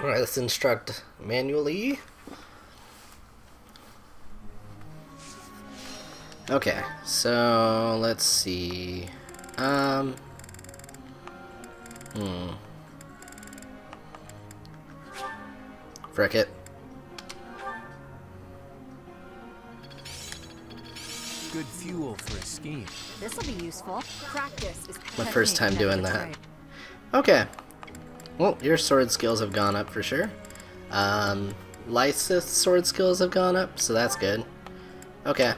Alright, let's instruct manually. Okay, so let's see. Frick it. Good fuel for a scheme. This'll be useful. Practice is My first time technique, doing never that. betrayed. Okay. Well, your sword skills have gone up for sure. Lysith's sword skills have gone up, so that's good. Okay.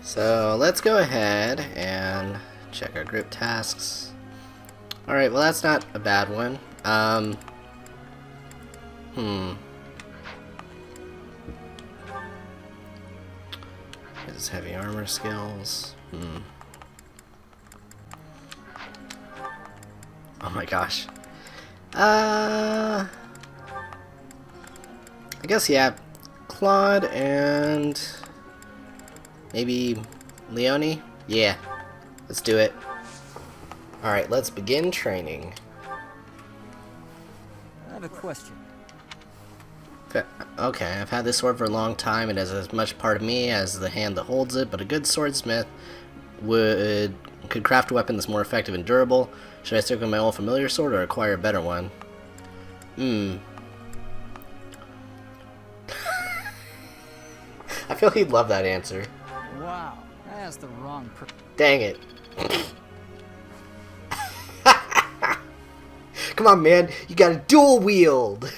So let's go ahead and check our group tasks. Alright, well that's not a bad one. His heavy armor skills. Oh my gosh. I guess, yeah. Claude and maybe Leonie? Yeah. Let's do it. Alright, let's begin training. I have a question. Okay, I've had this sword for a long time. It is as much part of me as the hand that holds it, but a good swordsmith could craft a weapon that's more effective and durable. Should I stick with my old familiar sword or acquire a better one? I feel he'd love that answer. Wow, I asked the wrong Dang it. Come on, man. You gotta dual wield.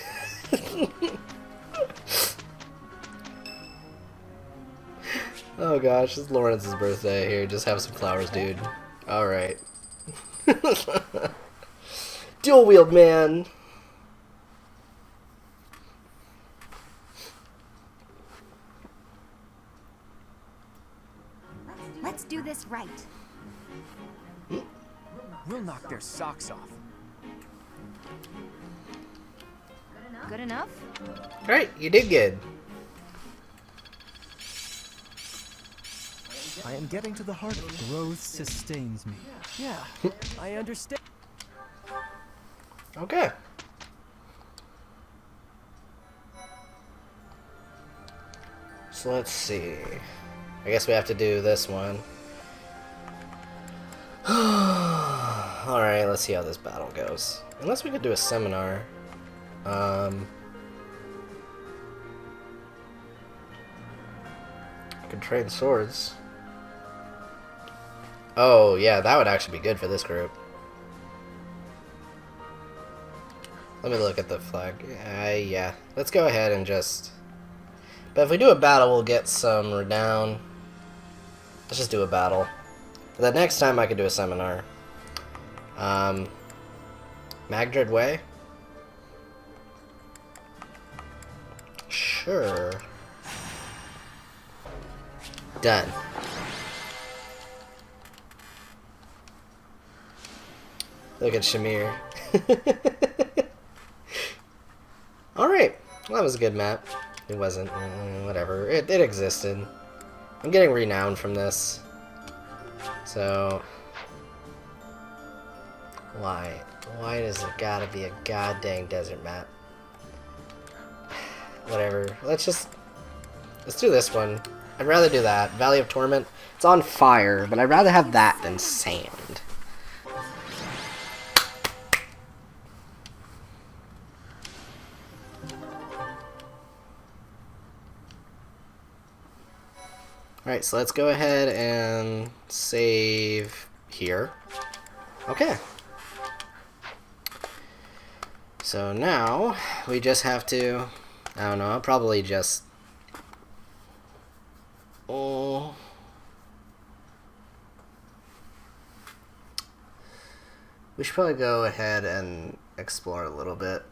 Oh gosh, it's Lawrence's birthday. Here, just have some flowers, dude. Alright. Dual wield, man. Let's do this right. We'll knock their socks off. Good enough? Alright, you did good. I am getting to the heart of it. Growth sustains me. Yeah, I understand. Okay. So let's see. I guess we have to do this one. Alright, let's see how this battle goes. Unless we could do a seminar. I could trade swords. Oh, yeah, that would actually be good for this group. Let me look at the flag. Yeah. Let's go ahead and just... But if we do a battle, we'll get some renown. Let's just do a battle. The next time I could do a seminar. Magdred Way? Sure. Done. Look at Shamir. Alright. Well, that was a good map. It wasn't. Whatever. It existed. I'm getting renowned from this. So... Why? Why does it gotta be a goddamn desert map? Whatever. Let's do this one. I'd rather do that. Valley of Torment. It's on fire, but I'd rather have that than sand. Alright, so let's go ahead and save here. Okay. So now, we just have to... I don't know, I'll probably just... Oh... We should probably go ahead and explore a little bit.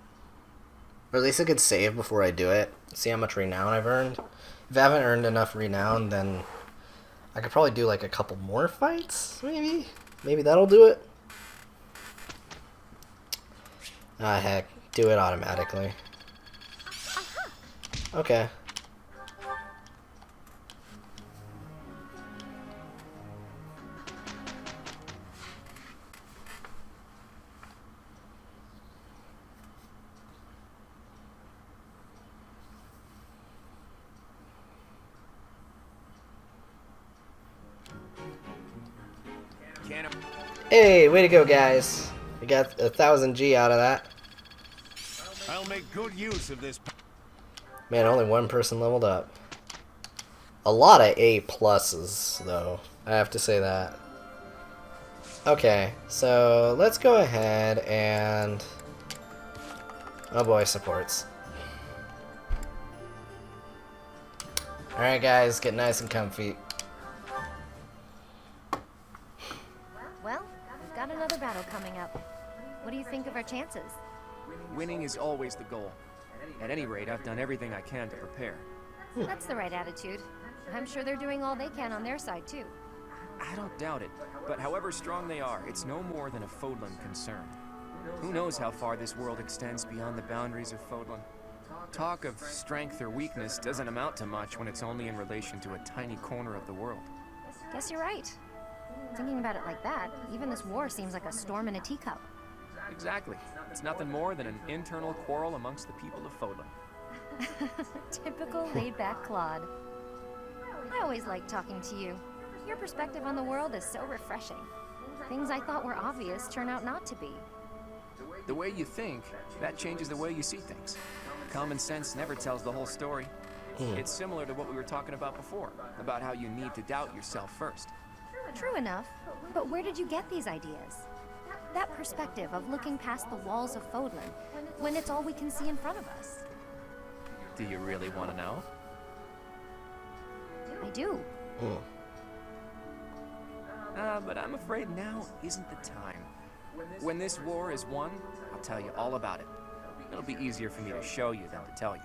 Or at least I could save before I do it. See how much renown I've earned. If I haven't earned enough renown, then I could probably do like a couple more fights, maybe? Maybe that'll do it? Ah, heck. Do it automatically. Okay. Can't. Hey, way to go, guys. We got 1,000 G out of that. I'll make good use of this. Man, only one person leveled up. A lot of A pluses, though. I have to say that. Okay, so let's go ahead and... Oh boy, supports. Alright guys, get nice and comfy. Well, we've got another battle coming up. What do you think of our chances? Winning is always the goal. At any rate, I've done everything I can to prepare. That's the right attitude. I'm sure they're doing all they can on their side, too. I don't doubt it, but however strong they are, it's no more than a Fodlan concern. Who knows how far this world extends beyond the boundaries of Fodlan? Talk of strength or weakness doesn't amount to much when it's only in relation to a tiny corner of the world. Guess you're right. Thinking about it like that, even this war seems like a storm in a teacup. Exactly. It's nothing more than an internal quarrel amongst the people of Fodlan. Typical laid-back Claude. I always like talking to you. Your perspective on the world is so refreshing. Things I thought were obvious turn out not to be. The way you think, that changes the way you see things. Common sense never tells the whole story. It's similar to what we were talking about before, about how you need to doubt yourself first. True enough, but where did you get these ideas? That perspective of looking past the walls of Fodlan, when it's all we can see in front of us. Do you really want to know? I do. But I'm afraid now isn't the time. When this war is won, I'll tell you all about it. It'll be easier for me to show you than to tell you.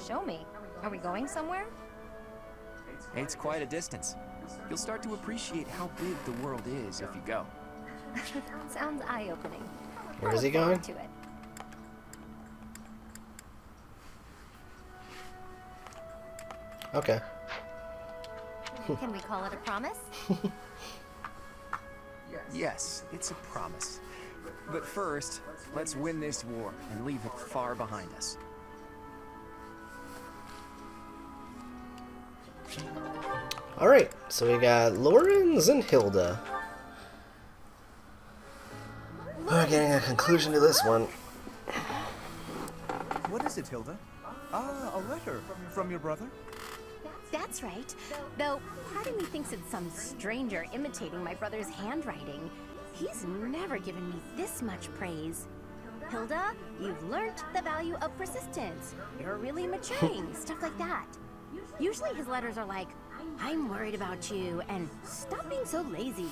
Show me. Are we going somewhere? It's quite a distance. You'll start to appreciate how big the world is if you go. Sounds eye-opening. Where I'll is he look forward going? to it. Okay. Can we call it a promise? Yes, it's a promise. But first, let's win this war and leave it far behind us. Alright, so we got Lorenz and Hilda. We're getting a conclusion to this one. What is it, Hilda? Ah, a letter from your brother? That's right. Though part of me thinks it's some stranger imitating my brother's handwriting. He's never given me this much praise. Hilda, you've learnt the value of persistence. You're really maturing, stuff like that. Usually his letters are like, I'm worried about you, and stop being so lazy.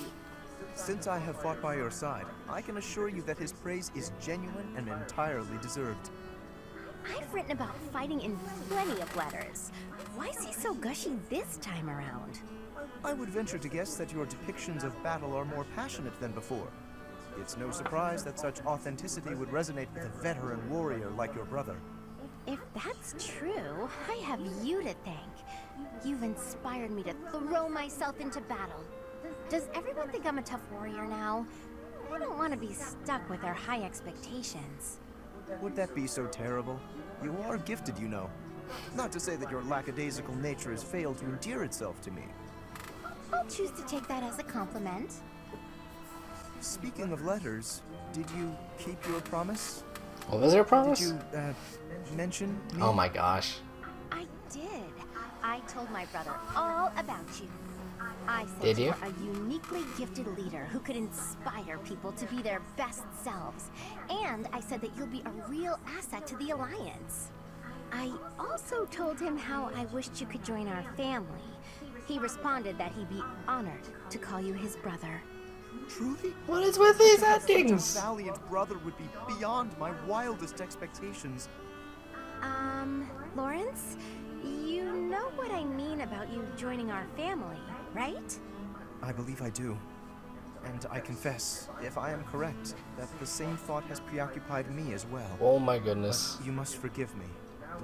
Since I have fought by your side, I can assure you that his praise is genuine and entirely deserved. I've written about fighting in plenty of letters. Why is he so gushy this time around? I would venture to guess that your depictions of battle are more passionate than before. It's no surprise that such authenticity would resonate with a veteran warrior like your brother. If that's true, I have you to thank. You've inspired me to throw myself into battle. Does everyone think I'm a tough warrior now? I don't want to be stuck with their high expectations. Would that be so terrible? You are gifted, you know. Not to say that your lackadaisical nature has failed to endear itself to me. I'll choose to take that as a compliment. Speaking of letters, did you keep your promise? What was your Did promise? you, mention me? Oh my gosh. I did. I told my brother all about you. I said Did you? you're a uniquely gifted leader who could inspire people to be their best selves. And I said that you'll be a real asset to the Alliance. I also told him how I wished you could join our family. He responded that he'd be honored to call you his brother. Truly? What is with these To have such a endings? valiant brother would be beyond my wildest expectations. Lawrence? You know what I mean about you joining our family, right? I believe I do. And I confess, if I am correct, that the same thought has preoccupied me as well. Oh my goodness. You must forgive me.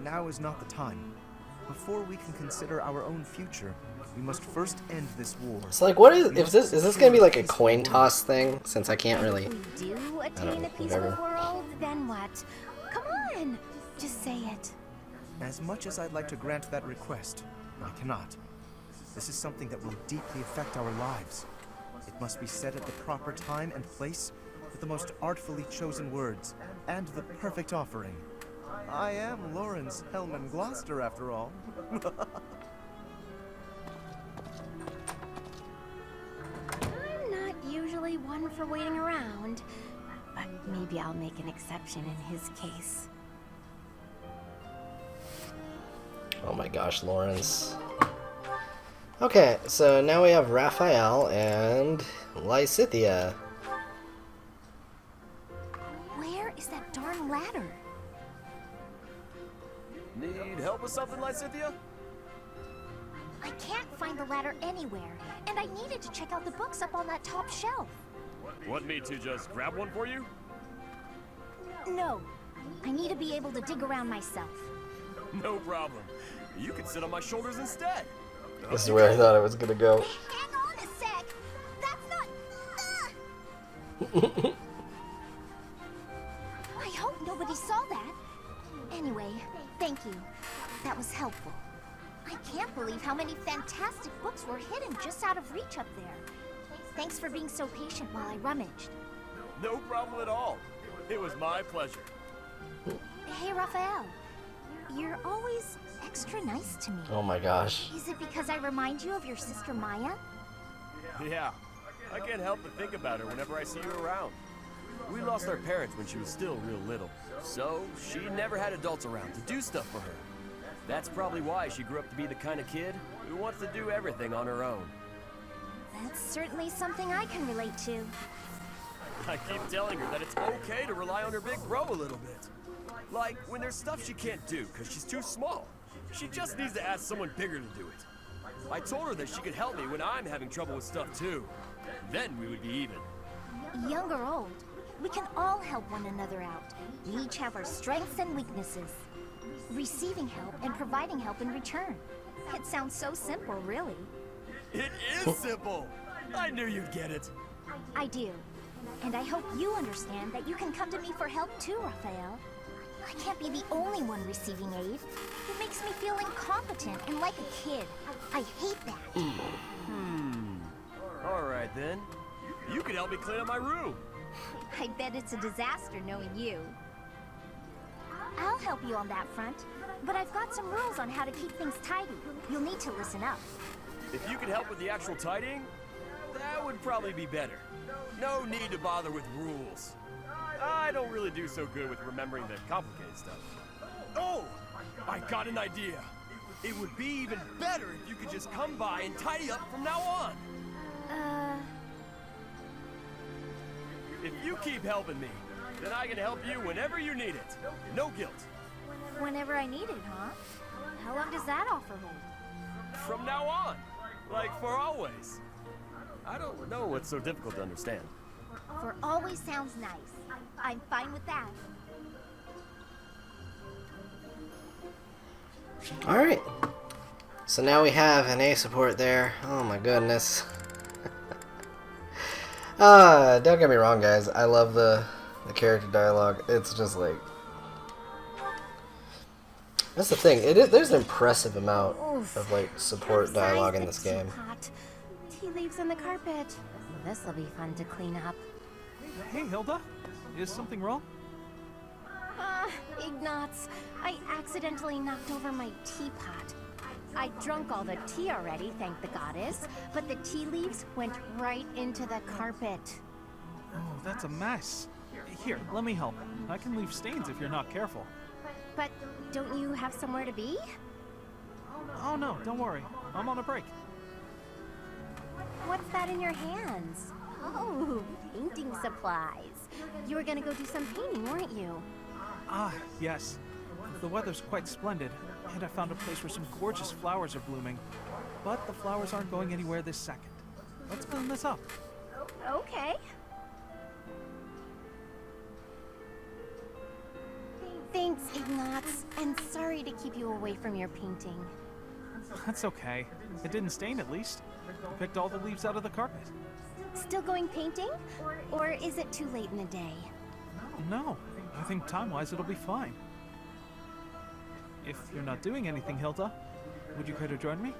Now is not the time. Before we can consider our own future, we must first end this war. So like, what is this gonna be like a coin toss thing? Since I can't really. If we do attain know, a peaceful whatever. world, then what? Come on! Just say it. As much as I'd like to grant that request, I cannot. This is something that will deeply affect our lives. It must be said at the proper time and place, with the most artfully chosen words, and the perfect offering. I am Lawrence Hellman Gloucester, after all. I'm not usually one for waiting around, but maybe I'll make an exception in his case. Oh my gosh, Lawrence. Okay, so now we have Raphael and Lysithea. Where is that darn ladder? Need help with something, Lysithea? I can't find the ladder anywhere, and I needed to check out the books up on that top shelf. Want me to just grab one for you? No, I need to be able to dig around myself. No problem. You can sit on my shoulders instead. This is where I thought it was gonna go. Hang on a sec! That's not... I hope nobody saw that. Anyway, thank you. That was helpful. I can't believe how many fantastic books were hidden just out of reach up there. Thanks for being so patient while I rummaged. No problem at all. It was my pleasure. Hey, Raphael. You're always extra nice to me. Oh my gosh. Is it because I remind you of your sister Maya? Yeah, I can't help but think about her whenever I see you around. We lost our parents when she was still real little, so she never had adults around to do stuff for her. That's probably why she grew up to be the kind of kid who wants to do everything on her own. That's certainly something I can relate to. I keep telling her that it's okay to rely on her big bro a little bit. Like, when there's stuff she can't do because she's too small. She just needs to ask someone bigger to do it. I told her that she could help me when I'm having trouble with stuff too. Then we would be even. Young or old, we can all help one another out. We each have our strengths and weaknesses. Receiving help and providing help in return. It sounds so simple, really. It is simple! I knew you'd get it. I do. And I hope you understand that you can come to me for help too, Raphael. I can't be the only one receiving aid. It makes me feel incompetent and like a kid. I hate that. Alright then. You can help me clean up my room. I bet it's a disaster knowing you. I'll help you on that front, but I've got some rules on how to keep things tidy. You'll need to listen up. If you could help with the actual tidying, that would probably be better. No need to bother with rules. I don't really do so good with remembering the complicated stuff. Oh! I got an idea! It would be even better if you could just come by and tidy up from now on! If you keep helping me, then I can help you whenever you need it. No guilt. Whenever I need it, huh? How long does that offer hold? From now on. Like for always. I don't know what's so difficult to understand. For always sounds nice. I'm fine with that. Alright. So now we have an A support there. Oh my goodness. Don't get me wrong, guys. I love the character dialogue. It's just like... That's the thing. There's an impressive amount of like support dialogue in this game. Tea leaves on the carpet. This'll be fun to clean up. Hey, Hilda. Is something wrong? Ignatz, I accidentally knocked over my teapot. I drunk all the tea already, thank the goddess, but the tea leaves went right into the carpet. Oh, that's a mess. Here, let me help. I can leave stains if you're not careful. But don't you have somewhere to be? Oh no, don't worry. I'm on a break. What's that in your hands? Oh, painting supplies. You were gonna go do some painting, weren't you? Ah, yes. The weather's quite splendid, and I found a place where some gorgeous flowers are blooming. But the flowers aren't going anywhere this second. Let's clean this up. Okay. Thanks, Ignatz, and sorry to keep you away from your painting. That's okay. It didn't stain at least. I picked all the leaves out of the carpet. Still going painting? Or is it too late in the day? No, I think time-wise it'll be fine. If you're not doing anything, Hilda, would you care to join me?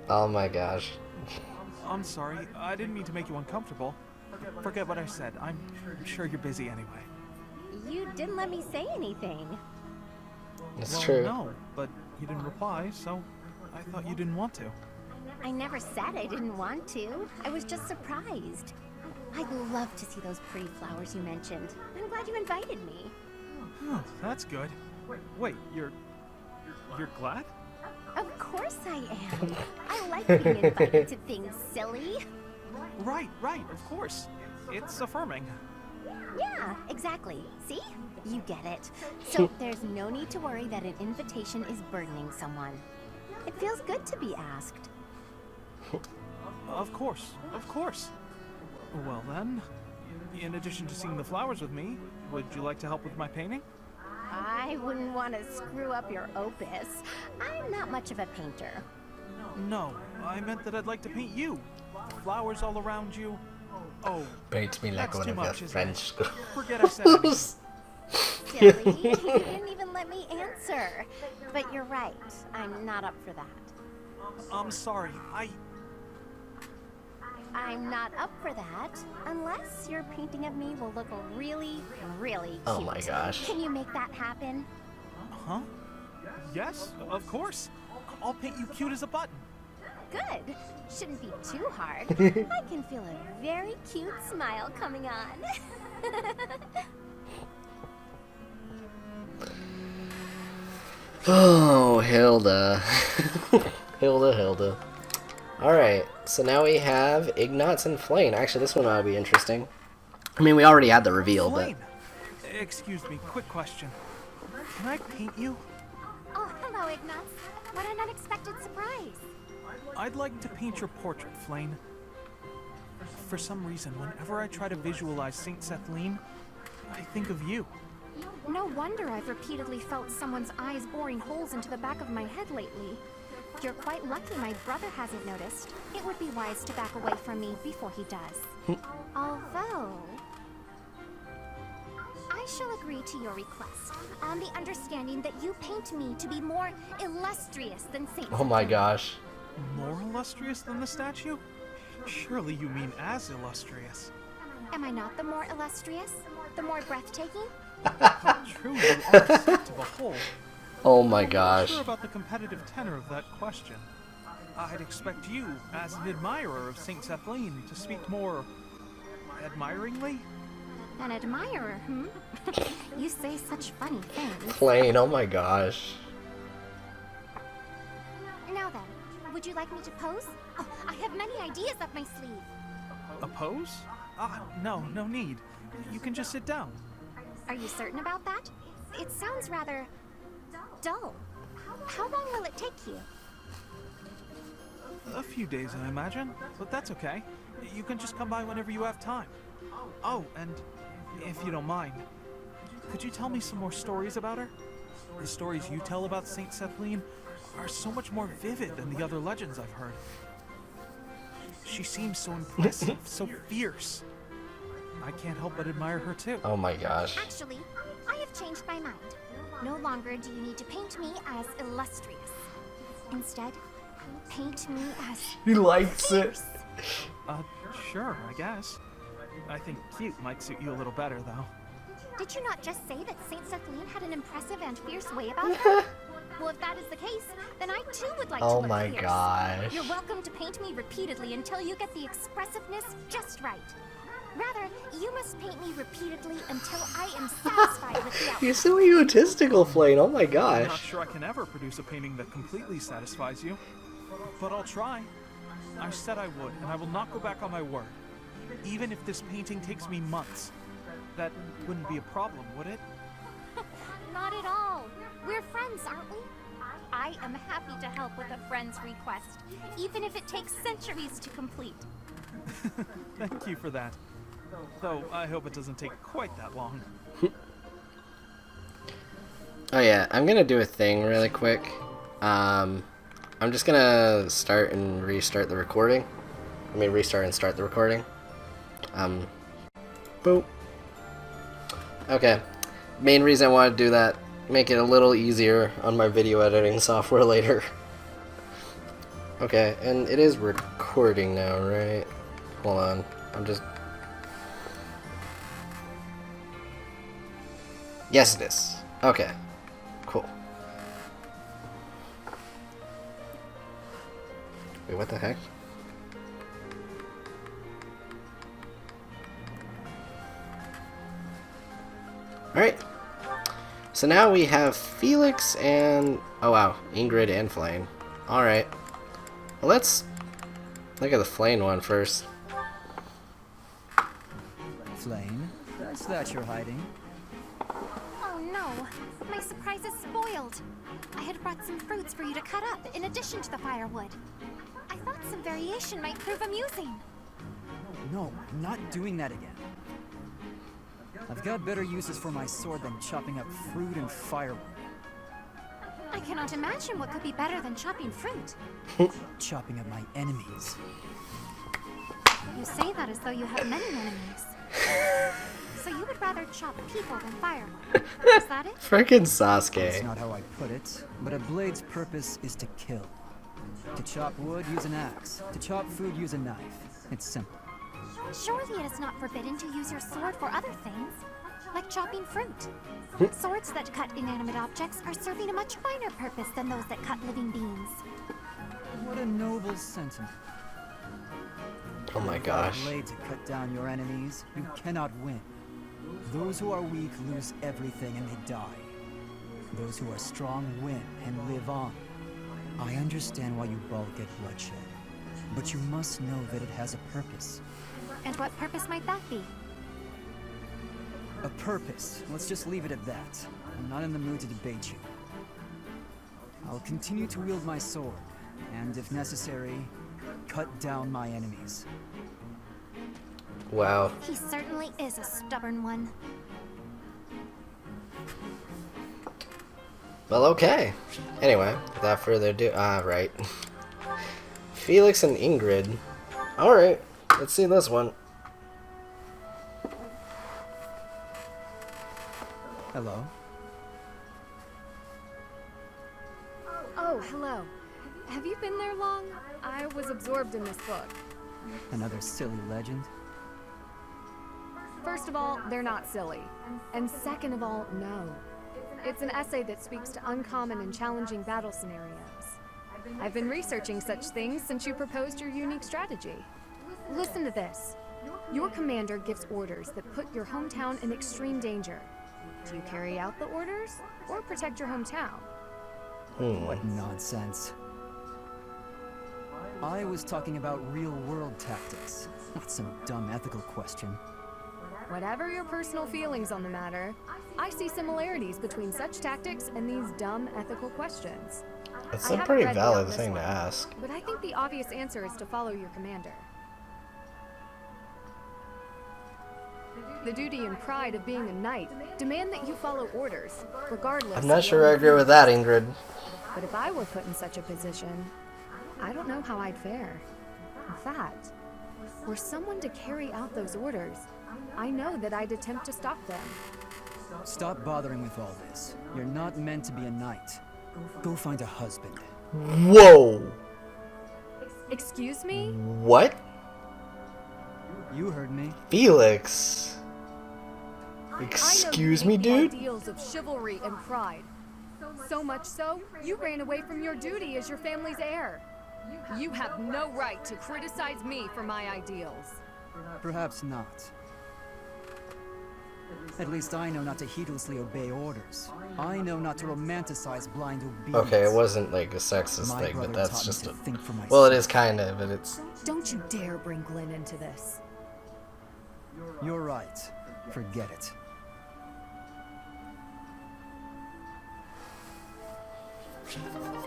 Oh my gosh. I'm sorry. I didn't mean to make you uncomfortable. Forget what I said. I'm sure you're busy anyway. You didn't let me say anything. It's Well, true. no, but you didn't reply, so I thought you didn't want to. I never said I didn't want to. I was just surprised. I'd love to see those pretty flowers you mentioned. I'm glad you invited me. Oh, that's good. Wait, you're glad? Of course I am. I like being invited to things, silly. Right, of course. It's affirming. Yeah, exactly. See? You get it. So there's no need to worry that an invitation is burdening someone. It feels good to be asked. Of course. Well then, in addition to seeing the flowers with me, would you like to help with my painting? I wouldn't want to screw up your opus. I'm not much of a painter. No, I meant that I'd like to paint you. Flowers all around you. Oh, Paint me like that's one too of your much, isn't French it? schools. Forget I said anything. Silly, you didn't even let me answer. But you're right, I'm not up for that. I'm sorry, I'm not up for that, unless your painting of me will look really, really cute. Oh my gosh. Can you make that happen? Huh? Yes, of course. I'll paint you cute as a button. Good. Shouldn't be too hard. I can feel a very cute smile coming on. Oh, Hilda. Hilda. Alright, so now we have Ignatz and Flayn. Actually, this one ought to be interesting. I mean, we already had the reveal, but... Flayn! Excuse me, quick question. Can I paint you? Oh, hello, Ignatz. What an unexpected surprise. I'd like to paint your portrait, Flayn. For some reason, whenever I try to visualize Saint Sethlene, I think of you. No wonder I've repeatedly felt someone's eyes boring holes into the back of my head lately. You're quite lucky my brother hasn't noticed. It would be wise to back away from me before he does. Although... I shall agree to your request, on the understanding that you paint me to be more illustrious than Saint Oh my gosh. More illustrious than the statue? Surely you mean as illustrious. Am I not the more illustrious? The more breathtaking? True, you are set to behold. Oh my I'm not gosh. sure about the competitive tenor of that question. I'd expect you, as an admirer of Saint Sethlene, to speak more... admiringly? An admirer, hmm? You say such funny things. Flayn, oh my gosh. Now then, would you like me to pose? Oh, I have many ideas up my sleeve. A pose? No need. You can just sit down. Are you certain about that? It sounds rather... dull. How long will it take you? A few days, I imagine, but that's okay. You can just come by whenever you have time. Oh, and if you don't mind, could you tell me some more stories about her? The stories you tell about Saint Sethlene are so much more vivid than the other legends I've heard. She seems so impressive, so fierce. I can't help but admire her too. Oh my gosh. Actually, I have changed my mind. No longer do you need to paint me as illustrious. Instead, paint me as He likes it. fierce. Sure, I guess. I think cute might suit you a little better, though. Did you not just say that Saint Sethlene had an impressive and fierce way about her? Well, if that is the case, then I too would like to Oh look my fierce. gosh. You're welcome to paint me repeatedly until you get the expressiveness just right. Rather, you must paint me repeatedly until I am satisfied with the outcome. You're so egotistical, Flayn, oh my I'm not gosh. sure I can ever produce a painting that completely satisfies you, but I'll try. I said I would, and I will not go back on my word. Even if this painting takes me months. That wouldn't be a problem, would it? Not at all. We're friends, aren't we? I am happy to help with a friend's request, even if it takes centuries to complete. Thank you for that. Though I hope it doesn't take quite that long. Oh yeah, I'm gonna do a thing really quick. I'm just gonna start and restart the recording. Restart and start the recording. Boop. Okay. Main reason I want to do that, make it a little easier on my video editing software later. Okay, and it is recording. recording now, right? Hold on. I'm just... Yes, it is. Okay. Cool. Wait, what the heck? Alright. So now we have Felix and... Oh wow, Ingrid and Flayn. Alright. Well, let's look at the Flayn one first. Flayn, that's that you're hiding. Oh no, my surprise is spoiled. I had brought some fruits for you to cut up in addition to the firewood. I thought some variation might prove amusing. No, I'm not doing that again. I've got better uses for my sword than chopping up fruit and firewood. I cannot imagine what could be better than chopping fruit. Chopping up my enemies. You say that as though you have many enemies. So you would rather chop people than firewood. Is that it? Frickin' That's Sasuke. not how I put it, but a blade's purpose is to kill. To chop wood, use an axe. To chop food, use a knife. It's simple. Surely it is not forbidden to use your sword for other things, like chopping fruit. Swords that cut inanimate objects are serving a much finer purpose than those that cut living beings. What a noble sentiment. Oh my gosh. Without a blade to cut down your enemies, you cannot win. Those who are weak lose everything and they die. Those who are strong win and live on. I understand why you both get bloodshed, but you must know that it has a purpose. And what purpose might that be? A purpose. Let's just leave it at that. I'm not in the mood to debate you. I'll continue to wield my sword, and if necessary, cut down my enemies. Wow. He certainly is a stubborn one. Well, okay. Anyway, without further ado, right. Felix and Ingrid. Alright, let's see this one. Hello? Oh, hello. Have you been there long? I was absorbed in this book. Another silly legend? First of all, they're not silly. And second of all, no. It's an essay that speaks to uncommon and challenging battle scenarios. I've been researching such things since you proposed your unique strategy. Listen to this. Your commander gives orders that put your hometown in extreme danger. Do you carry out the orders, or protect your hometown? What nonsense. I was talking about real-world tactics, not some dumb ethical question. Whatever your personal feelings on the matter, I see similarities between such tactics and these dumb ethical questions. It's I a haven't pretty read valid beyond this thing to one, ask. But I think the obvious answer is to follow your commander. The duty and pride of being a knight demand that you follow orders, regardless. I'm not of sure your I agree with that, Ingrid. But if I were put in such a position, I don't know how I'd fare. In fact, were someone to carry out those orders, I know that I'd attempt to stop them. Stop bothering with all this. You're not meant to be a knight. Go find a husband. Whoa! Excuse me? What? You heard me. Felix? I Excuse know me, you hate dude? the ideals of chivalry and pride. So much so, you ran away from your duty as your family's heir. You have no right to criticize me for my ideals. Perhaps not. At least I know not to heedlessly obey orders. I know not to romanticize blind obedience. Okay, it wasn't like a sexist My thing, but brother that's taught me just to a... think for myself. Well, it is kind of, but it's... Don't you dare bring Glenn into this. You're right. Forget it.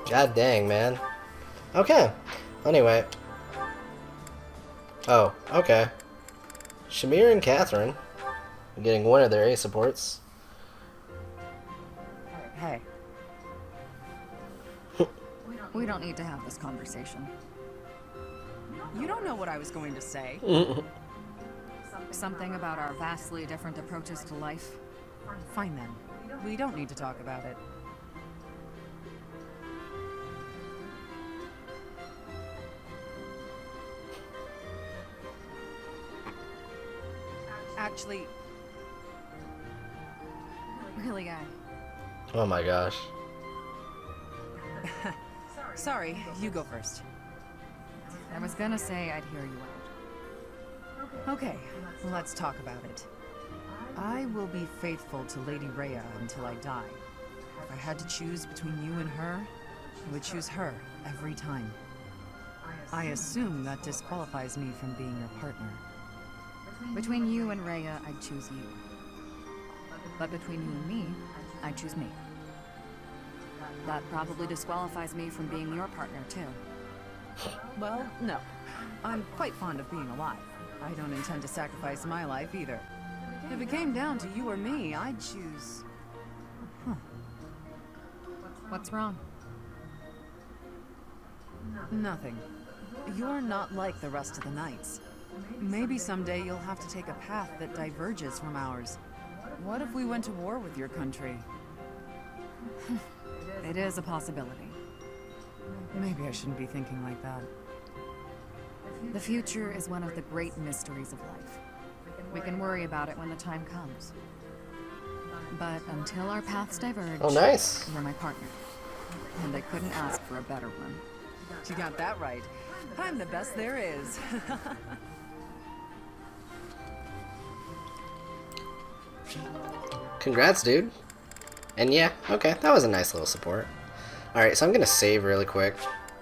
God dang, man. Okay. Anyway. Oh, okay. Shamir and Catherine are getting one of their A supports. Hey. We don't need to have this conversation. You don't know what I was going to say. Something about our vastly different approaches to life. Fine then. We don't need to talk about it. Actually... Really, Oh my gosh. Sorry, you go first. I was gonna say I'd hear you out. Okay, let's talk about it. I will be faithful to Lady Rhea until I die. If I had to choose between you and her, I would choose her every time. I assume that disqualifies me from being your partner. Between you and Rhea, I'd choose you. But between you and me, I'd choose me. That probably disqualifies me from being your partner, too. Well, no. I'm quite fond of being alive. I don't intend to sacrifice my life either. If it came down to you or me, I'd choose... What's wrong? Nothing. You're not like the rest of the knights. Maybe someday you'll have to take a path that diverges from ours. What if we went to war with your country? It is a possibility. Maybe I shouldn't be thinking like that. The future is one of the great mysteries of life. We can worry about it when the time comes. But until our paths diverge, Oh, nice. you're my partner. And I couldn't ask for a better one. You got that right. I'm the best there is. Congrats, dude. And yeah, okay, that was a nice little support. Alright, so I'm gonna save really quick.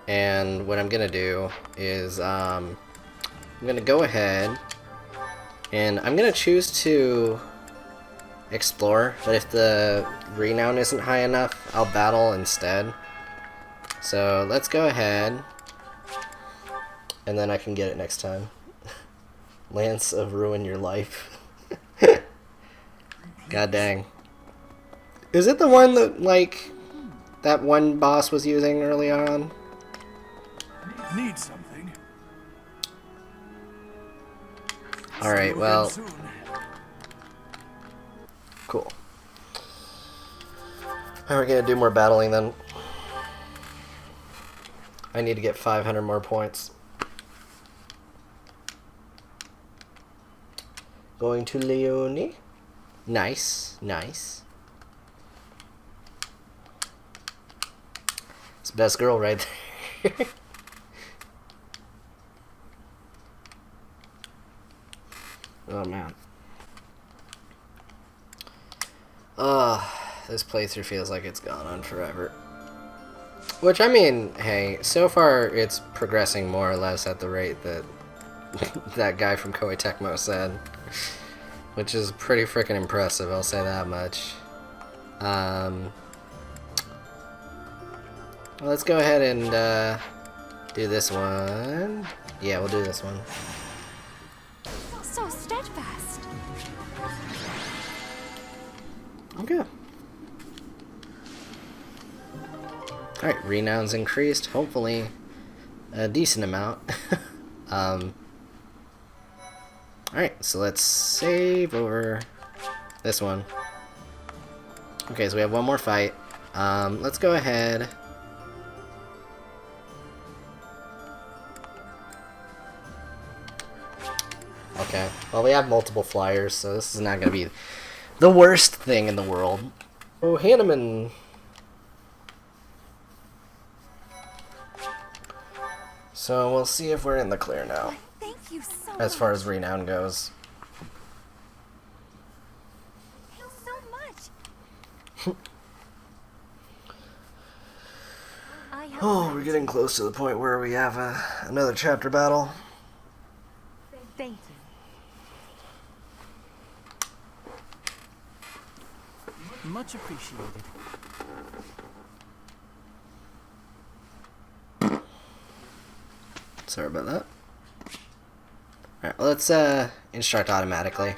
And what I'm gonna do is, I'm gonna go ahead and I'm gonna choose to explore, but if the renown isn't high enough, I'll battle instead. So let's go ahead, and then I can get it next time. Lance of Ruin Your Life. God dang. Is it the one that, like, that one boss was using early on? Need something. Alright, well, cool. How are we gonna do more battling then? I need to get 500 more points. Going to Leonie. Nice, nice. It's the best girl right there. Oh man. This playthrough feels like it's gone on forever. Which, I mean, hey, so far it's progressing more or less at the rate that that guy from Koei Tecmo said. Which is pretty freaking impressive, I'll say that much. Let's go ahead and do this one. Yeah, we'll do this one. So steadfast. Okay. Alright, renown's increased, hopefully a decent amount. Alright, so let's save over this one. Okay, so we have one more fight. Let's go ahead. Okay, well, we have multiple flyers, so this is not going to be the worst thing in the world. Oh, Hanneman. So we'll see if we're in the clear now. Thank you so As far as renown goes. Thank you so much. Oh, we're getting close to the point where we have another chapter battle. Thank you. Much appreciated. Sorry about that. Alright, well, let's instruct automatically.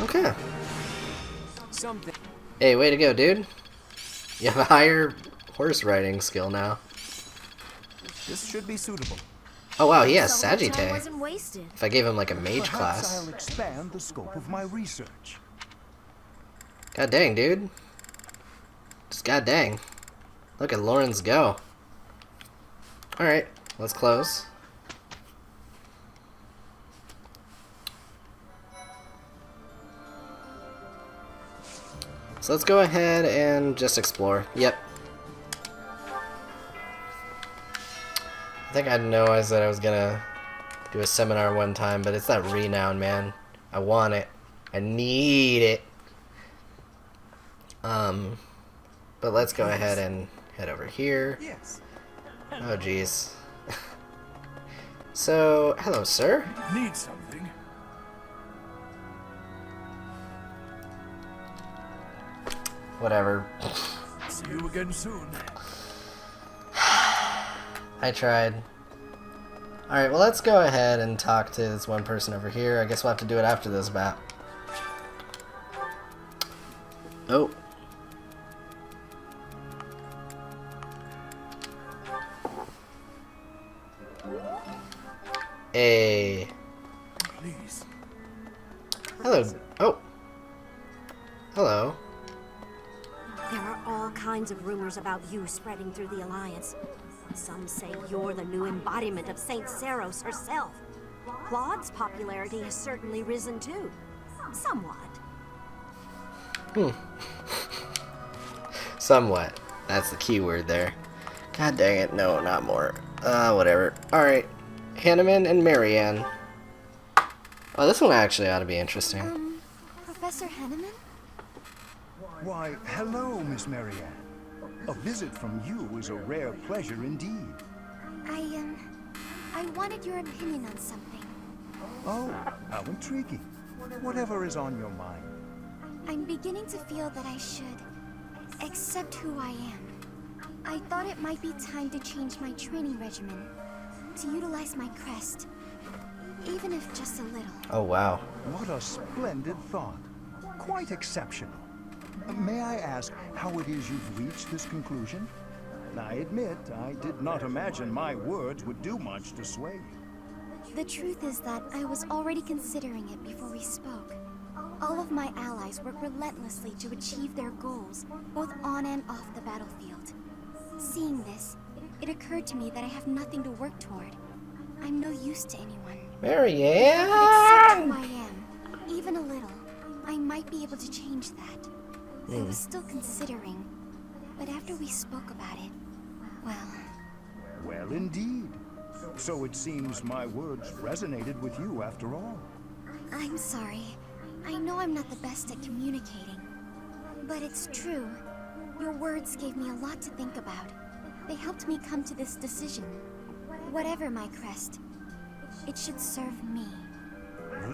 Okay. Something. Hey, way to go, dude. You have a higher horse riding skill now. This should be suitable. Oh wow, he has So much time Sagittae. wasn't wasted. If I gave him like a mage Perhaps class. I'll expand the scope of my research. God dang, dude. Just god dang. Look at Lawrence go. Alright, let's close. So let's go ahead and just explore. Yep. I think I know I said I was gonna do a seminar one time, but it's that renown, man. I want it. I need it. But let's go ahead and head over here. Yes. Oh, jeez. So, hello, sir. Need something? Whatever. See you again soon. I tried. Alright, well, let's go ahead and talk to this one person over here. I guess we'll have to do it after this map. Oh. Hey. Please. Hello. Oh. Hello. There are all kinds of rumors about you spreading through the Alliance. Some say you're the new embodiment of Saint Saros herself. Claude's popularity has certainly risen too. Somewhat. Somewhat. That's the key word there. God dang it. No, not more. Whatever. Alright. Hanneman and Marianne. Oh, this one actually ought to be interesting. Professor Henneman? Why, hello, Miss Marianne. A visit from you is a rare pleasure indeed. I wanted your opinion on something. Oh, how intriguing. Whatever is on your mind. I'm beginning to feel that I should accept who I am. I thought it might be time to change my training regimen, to utilize my crest, even if just a little. Oh, wow. What a splendid thought. Quite exceptional. May I ask how it is you've reached this conclusion? I admit, I did not imagine my words would do much to sway you. The truth is that I was already considering it before we spoke. All of my allies work relentlessly to achieve their goals, both on and off the battlefield. Seeing this, it occurred to me that I have nothing to work toward. I'm no use to anyone. Marianne! If I could accept who I am, even a little, I might be able to change that. I was still considering, but after we spoke about it, well... Well, indeed. So it seems my words resonated with you after all. I'm sorry. I know I'm not the best at communicating. But it's true. Your words gave me a lot to think about. They helped me come to this decision. Whatever my crest, it should serve me.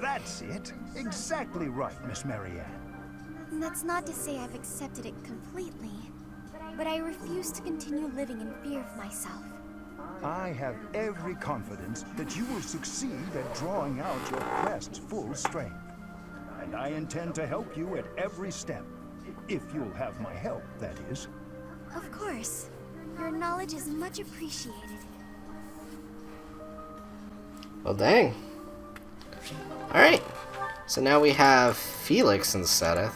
That's it. Exactly right, Miss Marianne. And that's not to say I've accepted it completely, but I refuse to continue living in fear of myself. I have every confidence that you will succeed at drawing out your crest's full strength. And I intend to help you at every step. If you'll have my help, that is. Of course. Your knowledge is much appreciated. Well, dang. Alright. So now we have Felix and Sedith.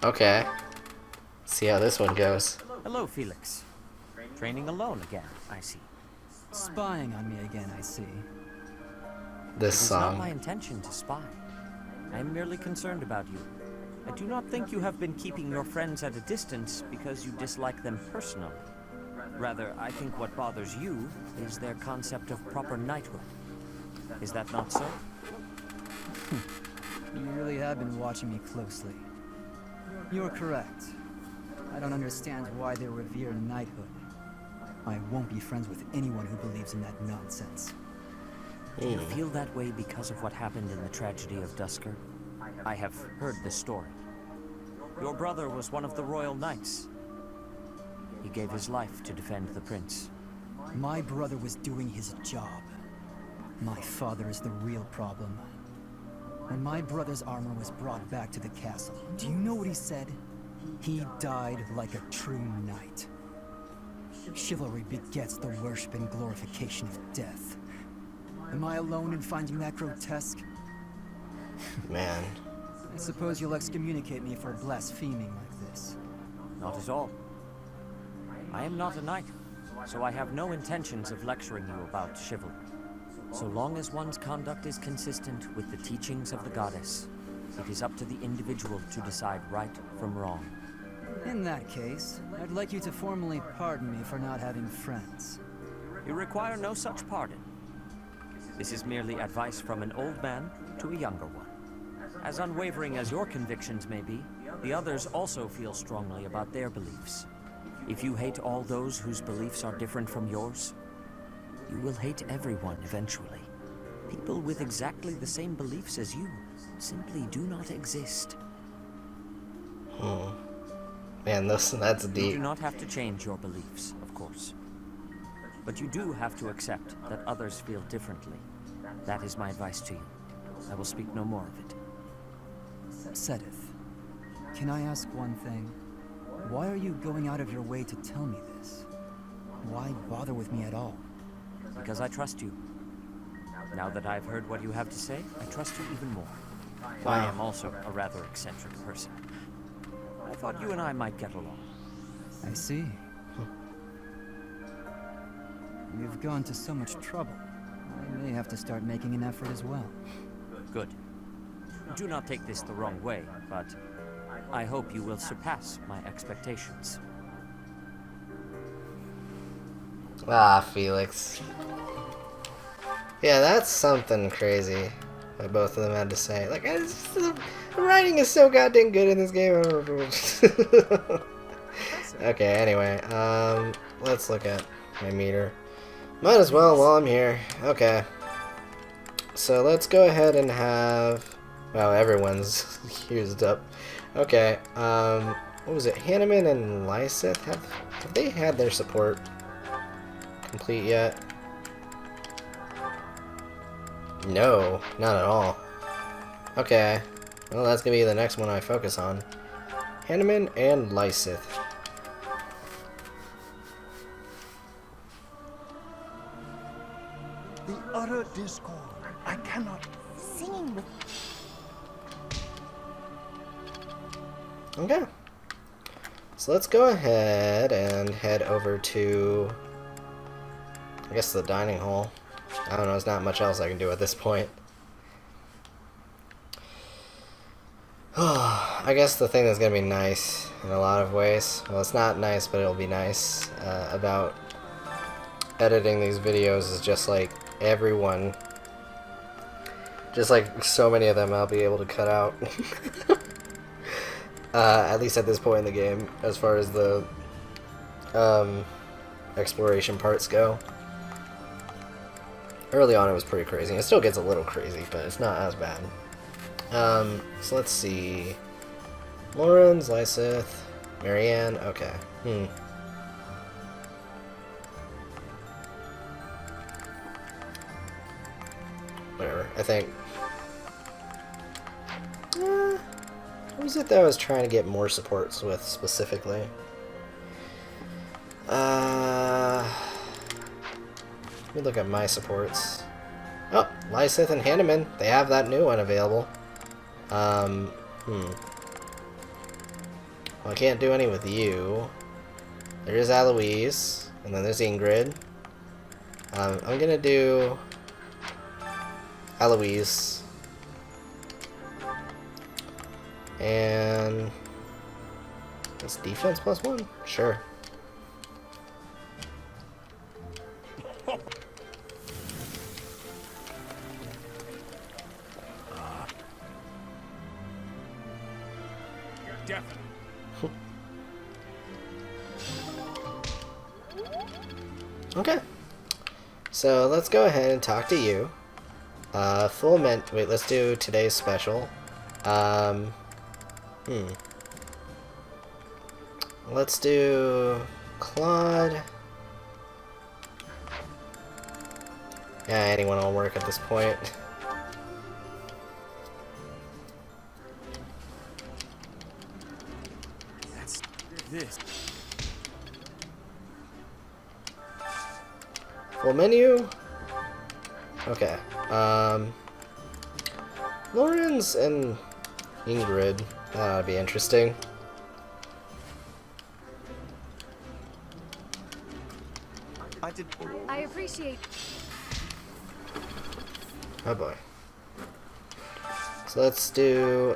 Okay. See how this one goes. Hello, Felix. Training alone again, I see. Spying on me again, I see. This It is not my song. intention to spy. I am merely concerned about you. I do not think you have been keeping your friends at a distance because you dislike them personally. Rather, I think what bothers you is their concept of proper knighthood. Is that not so? You really have been watching me closely. You're correct. I don't understand why they revere knighthood. I won't be friends with anyone who believes in that nonsense. Do you feel that way because of what happened in the tragedy of Dusker? I have heard the story. Your brother was one of the royal knights. He gave his life to defend the prince. My brother was doing his job. My father is the real problem. When my brother's armor was brought back to the castle, do you know what he said? He died like a true knight. Chivalry begets the worship and glorification of death. Am I alone in finding that grotesque? Man. I suppose you'll excommunicate me for blaspheming like this. Not at all. I am not a knight, so I have no intentions of lecturing you about chivalry. So long as one's conduct is consistent with the teachings of the goddess, it is up to the individual to decide right from wrong. In that case, I'd like you to formally pardon me for not having friends. You require no such pardon. This is merely advice from an old man to a younger one. As unwavering as your convictions may be, the others also feel strongly about their beliefs. If you hate all those whose beliefs are different from yours, you will hate everyone eventually. People with exactly the same beliefs as you simply do not exist. Man, that's deep. You do not have to change your beliefs, of course. But you do have to accept that others feel differently. That is my advice to you. I will speak no more of it. Sedith, can I ask one thing? Why are you going out of your way to tell me this? Why bother with me at all? Because I trust you. Now that I've heard what you have to say, I trust you even more. Wow. I am also a rather eccentric person. I thought you and I might get along. I see. You've gone to so much trouble. I may have to start making an effort as well. Good. Do not take this the wrong way, but I hope you will surpass my expectations. Ah, Felix. Yeah, that's something crazy that both of them had to say. Like, the writing is so goddamn good in this game. Okay, anyway, let's look at my meter. Might as well while I'm here. Okay. So let's go ahead and have... Wow, everyone's used up. Okay, what was it? Hanneman and Lysith? Have they had their support complete yet? No, not at all. Okay, well that's gonna be the next one I focus on. Hanneman and Lysith. The utter discord. I cannot... Singing with... Okay. So let's go ahead and head over to, I guess, the dining hall. I don't know, there's not much else I can do at this point. I guess the thing that's going to be nice in a lot of ways, well, it's not nice, but it'll be nice, about editing these videos is just like everyone, just like so many of them I'll be able to cut out. At least at this point in the game, as far as the exploration parts go. Early on it was pretty crazy. It still gets a little crazy, but it's not as bad. So let's see. Lawrence, Lysith, Marianne, okay. Whatever, I think... What was it that I was trying to get more supports with, specifically? Let me look at my supports. Oh, Lysith and Hanneman. They have that new one available. Well, I can't do any with you. There is Eloise, and then there's Ingrid. I'm gonna do Eloise. And it's defense +1? Sure. Definitely. Okay. So let's go ahead and talk to you. Wait, let's do today's special. Let's do Claude. Yeah, anyone will work at this point. That's this. Full menu. Okay. Lawrence and Ingrid. That ought to be interesting. I appreciate. Oh boy. So let's do,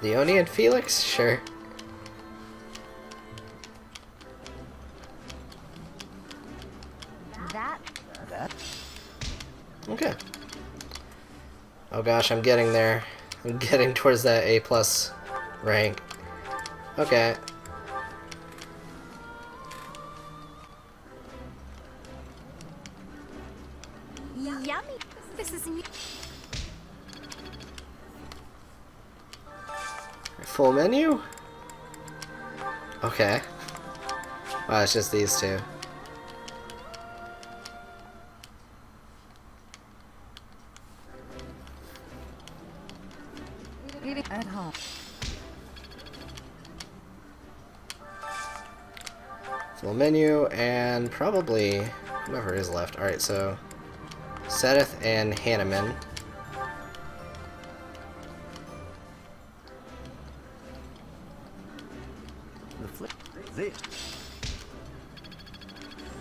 Leonie and Felix? Sure. That? Okay. Oh gosh, I'm getting there. I'm getting towards that A+ rank. Okay. Yummy. This is new. Full menu? Okay. Wow, it's just these two. Eating at home. Full menu, and probably whoever is left. Alright, so Sedith and Hanneman.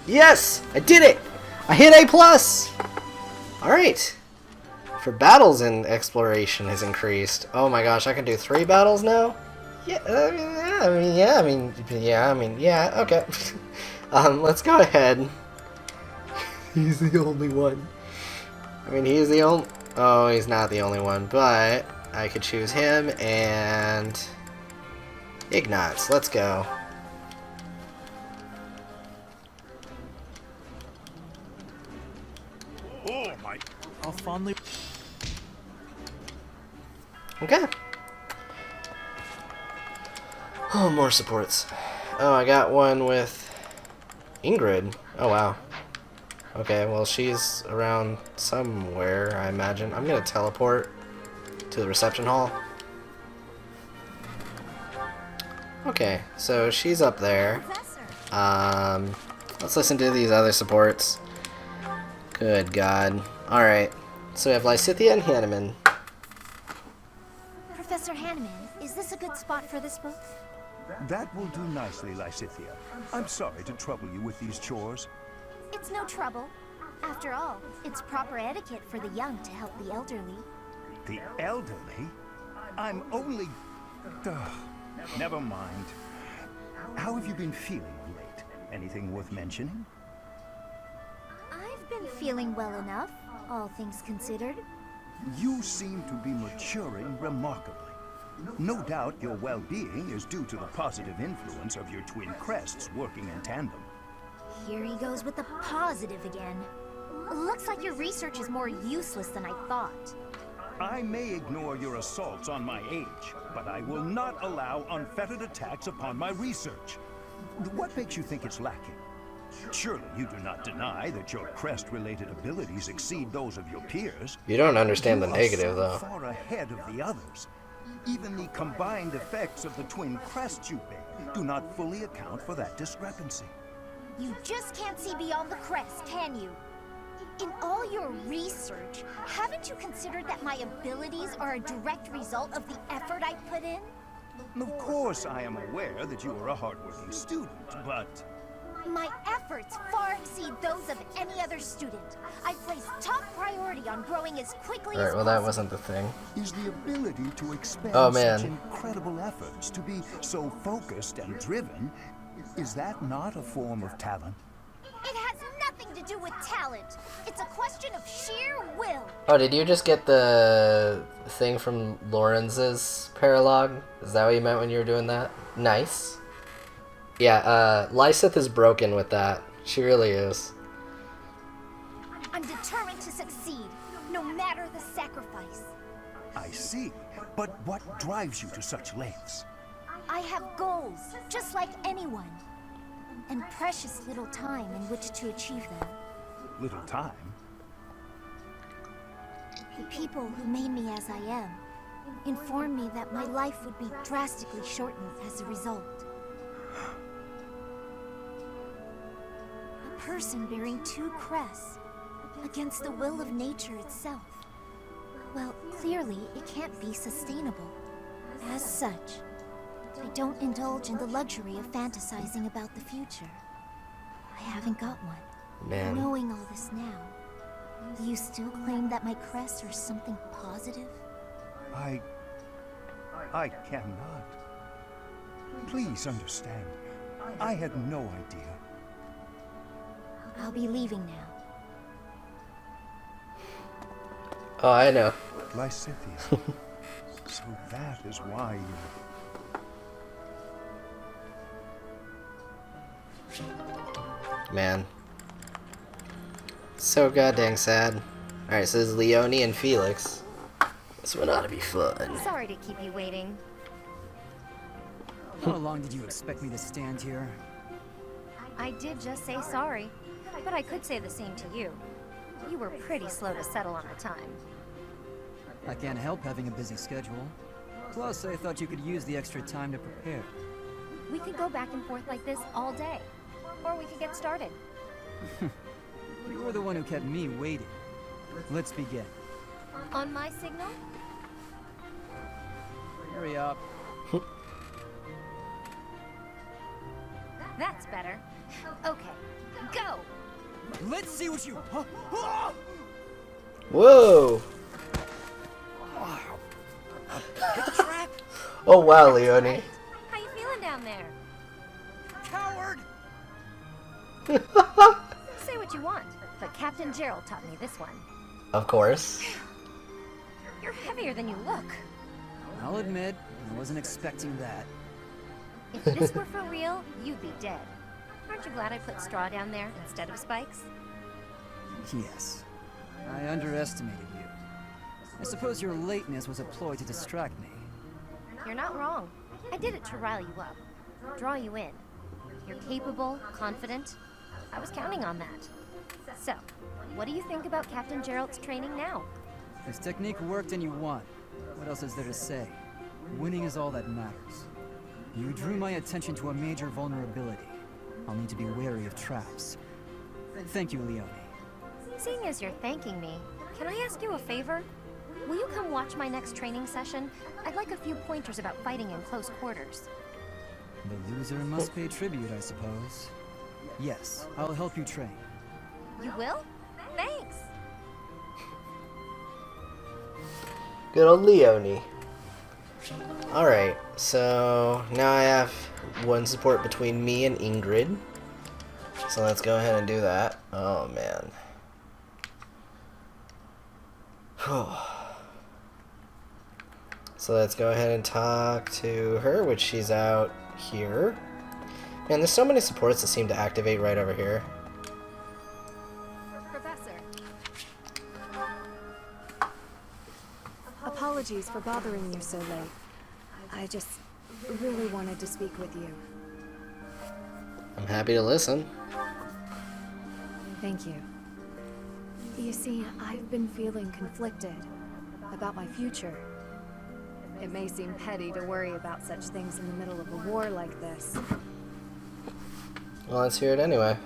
Yes! I did it! I hit A+! Alright. For battles in exploration has increased. Oh my gosh, I can do 3 battles now? Yeah, okay. Let's go ahead. He's the only one. I mean, he's the only... Oh, he's not the only one, but I could choose him and... Ignatz, let's go. Oh my... I'll fondly... Okay. Oh, more supports. Oh, I got one with Ingrid. Oh, wow. Okay, well, she's around somewhere, I imagine. I'm gonna teleport to the reception hall. Okay, so she's up there. Let's listen to these other supports. Good God. Alright, so we have Lysithea and Hanneman. Professor Hanneman, is this a good spot for this book? That will do nicely, Lysithea. I'm sorry to trouble you with these chores. It's no trouble. After all, it's proper etiquette for the young to help the elderly. The elderly? I'm only... never mind. How have you been feeling of late? Anything worth mentioning? I've been feeling well enough, all things considered. You seem to be maturing remarkably. No doubt your well-being is due to the positive influence of your twin crests working in tandem. Here he goes with the positive again. Looks like your research is more useless than I thought. I may ignore your assaults on my age, but I will not allow unfettered attacks upon my research. What makes you think it's lacking? Surely you do not deny that your crest-related abilities exceed those of your peers. You don't understand the You are negative, so though. far ahead of the others. Even the combined effects of the twin crests you bear do not fully account for that discrepancy. You just can't see beyond the crest, can you? In all your research, haven't you considered that my abilities are a direct result of the effort I put in? Of course, I am aware that you are a hardworking student, but... My efforts far exceed those of any other student. I place top priority on growing as quickly as Alright, well, possible. that wasn't the thing. Is the ability to expend Oh, man. such incredible efforts, to be so focused and driven, is that not a form of talent? It has nothing to do with talent. It's a question of sheer will. Oh, did you just get the thing from Lawrence's paralogue? Is that what you meant when you were doing that? Nice. Yeah, Lysith is broken with that. She really is. I'm determined to succeed, no matter the sacrifice. I see. But what drives you to such lengths? I have goals, just like anyone. And precious little time in which to achieve them. Little time? The people who made me as I am informed me that my life would be drastically shortened as a result. person bearing two crests, against the will of nature itself. Well, clearly it can't be sustainable. As such, I don't indulge in the luxury of fantasizing about the future. I haven't got one. Man. Knowing all this now, do you still claim that my crests are something positive? I cannot. Please understand. I had no idea. I'll be leaving now. Oh, I know. Lysithea. So that is why you... Man. So goddamn sad. Alright, so this is Leone and Felix. This one ought to be fun. Sorry to keep you waiting. How long did you expect me to stand here? I did just say sorry, but I could say the same to you. You were pretty slow to settle on a time. I can't help having a busy schedule. Plus, I thought you could use the extra time to prepare. We could go back and forth like this all day. Or we could get started. You were the one who kept me waiting. Let's begin. On my signal? Hurry up. That's better. Okay, go! Let's see what you... Whoa! Oh wow, Leone. How you feeling down there? Coward! Say what you want, but Captain Gerald taught me this one. Of course. You're heavier than you look. I'll admit, I wasn't expecting that. If this were for real, you'd be dead. Aren't you glad I put straw down there instead of spikes? Yes. I underestimated you. I suppose your lateness was a ploy to distract me. You're not wrong. I did it to rile you up. Draw you in. You're capable, confident. I was counting on that. So, what do you think about Captain Gerald's training now? His technique worked and you won. What else is there to say? Winning is all that matters. You drew my attention to a major vulnerability. I'll need to be wary of traps. Thank you, Leone. Seeing as you're thanking me, can I ask you a favor? Will you come watch my next training session? I'd like a few pointers about fighting in close quarters. The loser must pay tribute, I suppose. Yes, I'll help you train. You will? Thanks! Good old Leone. Alright, so now I have one support between me and Ingrid. So let's go ahead and do that. Oh man. So let's go ahead and talk to her, which she's out here. Man, there's so many supports that seem to activate right over here. Professor. Apologies for bothering you so late. I just really wanted to speak with you. I'm happy to listen. Thank you. You see, I've been feeling conflicted about my future. It may seem petty to worry about such things in the middle of a war like this. Well, let's hear it anyway.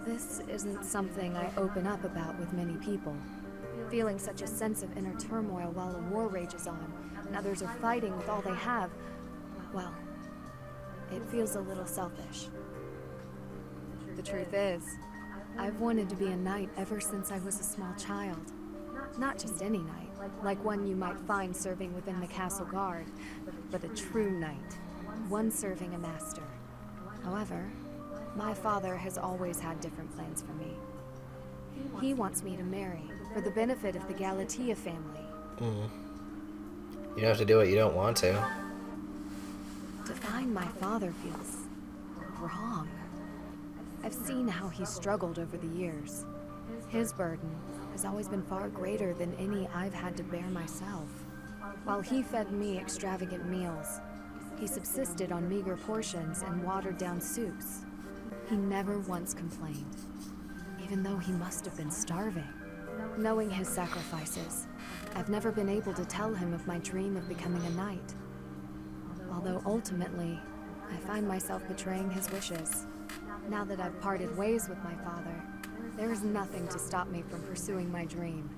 This isn't something I open up about with many people. Feeling such a sense of inner turmoil while a war rages on, and others are fighting with all they have, well, it feels a little selfish. The truth is, I've wanted to be a knight ever since I was a small child. Not just any knight, like one you might find serving within the castle guard, but a true knight, one serving a master. However, my father has always had different plans for me. He wants me to marry, for the benefit of the Galatea family. You don't have to do what you don't want to. To find my father feels wrong. I've seen how he's struggled over the years. His burden has always been far greater than any I've had to bear myself. While he fed me extravagant meals, he subsisted on meager portions and watered-down soups. He never once complained, even though he must have been starving. Knowing his sacrifices, I've never been able to tell him of my dream of becoming a knight. Although ultimately, I find myself betraying his wishes. Now that I've parted ways with my father, there is nothing to stop me from pursuing my dream.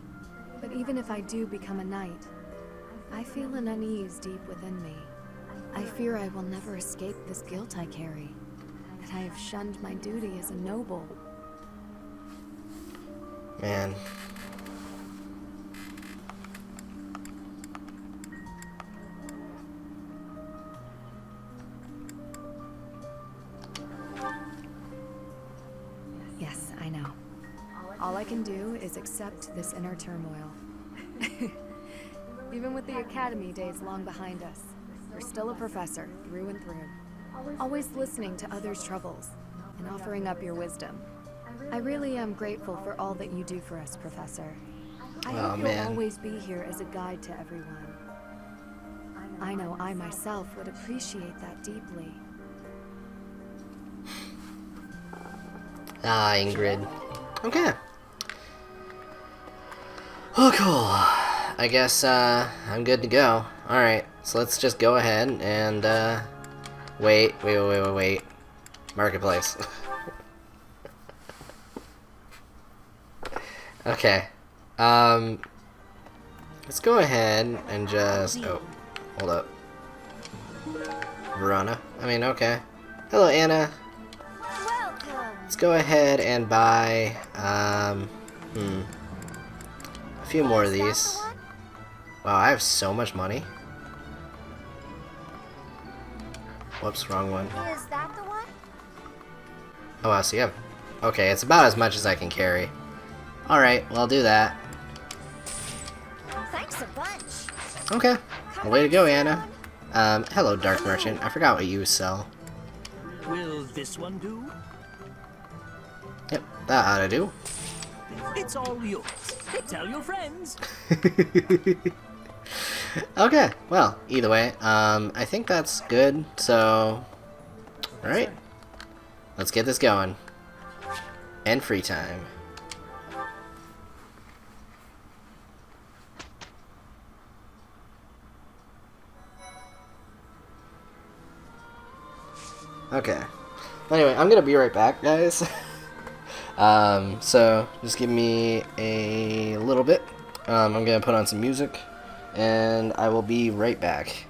But even if I do become a knight, I feel an unease deep within me. I fear I will never escape this guilt I carry, that I have shunned my duty as a noble. Man. Yes, I know. All I can do is accept this inner turmoil. Even with the academy days long behind us, you're still a professor, through and through. Always listening to others' troubles, and offering up your wisdom. I really am grateful for all that you do for us, Professor. I hope you'll always be here as a guide to everyone. I know I myself would appreciate that deeply. Ah, Ingrid. Okay. Oh, cool. I guess, I'm good to go. Alright, so let's just go ahead and, wait. Marketplace. Okay. Let's go ahead and just... Oh, hold up. Verona. I mean, okay. Hello, Anna. Let's go ahead and buy, a few more of these. Wow, I have so much money. Whoops, wrong one. Is that the one? Oh, wow, so you have... Okay, it's about as much as I can carry. Alright, well, I'll do that. Thanks a bunch. Okay. Well, way to go, Anna. Hello, Dark Merchant. I forgot what you sell. Will this one do? Yep, that ought to do. It's all yours. Tell your friends. Okay, well, either way, I think that's good, so... Alright. Let's get this going. And free time. Okay. Anyway, I'm gonna be right back, guys. So just give me a little bit. I'm gonna put on some music, and I will be right back.